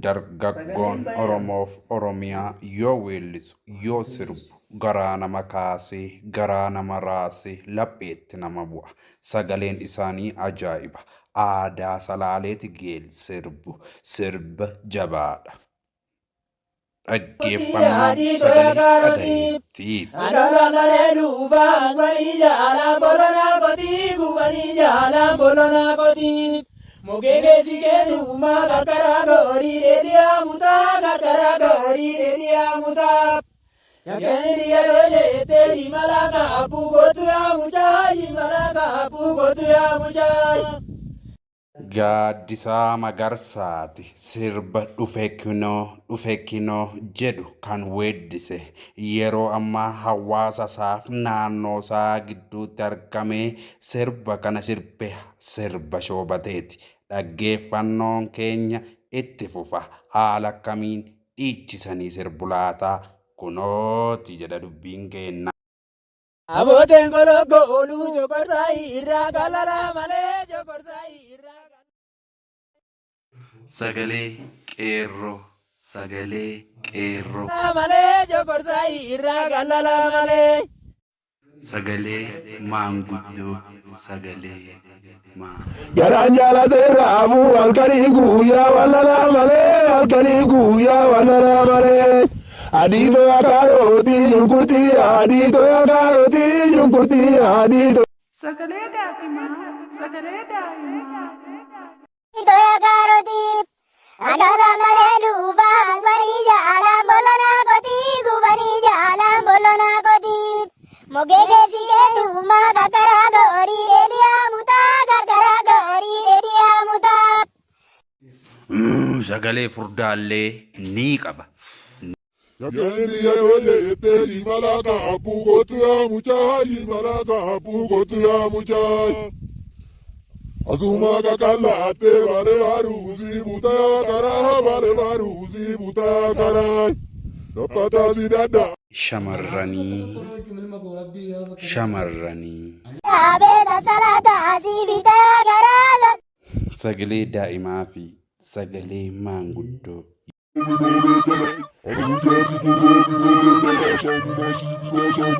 Dargaggoon Oromoof Oromiyaa yoo weellisu yoo sirbu garaa nama kaasee garaa nama raasee lapheetti nama bu'a. Sagaleen isaanii ajaa'iba. Aadaa Salaaleeti geel sirbu sirba jabaadha. Dhaggeeffannaan sagalee dhagayeettiiti. Mogege siketu makakara gori redia muta kakara gori redia muta yakeni dia loje te himalaka apu gotu ya mucha himalaka apu gotu ya mucha Gaaddisaa Magarsaati sirba dhufe kinoo jedhu kan weeddise yeroo ammaa hawaasa isaaf naannoo isaa gidduutti argamee sirba kana sirba shoobateeti. Dhaggeeffannoon keenya itti fufa. Haala akkamiin dhiichisanii sirbu laataa kunooti jedha dubbiin keenya. Aboteen kolokko oluu jokorsaa irraa galala malee jokorsaa irraa. Sagalee qeerroo malee jokorsaa irraa galala malee. Sagalee maanguddoo sagalee Garaan jaalatee raafuu halkanii guyyaa walala malee halkanii guyyaa walala malee. Adiitoo akaarotii shunkurtii adiitoo akaarotii shunkurtii adiitoo. Sagalee daa'imaa. Adiitoo akaarotii adoota malee dhuunfaa gubanii jaalaan bolonaa kotii gubanii jaalaan bolonaa kotii. Mogee keessi keetumaa kakkaraa goorii dheedhiyaa mutaa kakkaraa goorii dheedhiyaa mutaa. Sagalee furdaallee ni qaba. Yakeni yadoje ete himalaka apu gotu ya mucha himalaka apu gotu ya mucha. Azuma kakala ate bare haruzi buta kara bare haruzi buta kara. Napata sidada. Shamarranii. Abeesa salata asii bitaa garaa. Sagalee daa'imaa fi sagalee maanguddoo.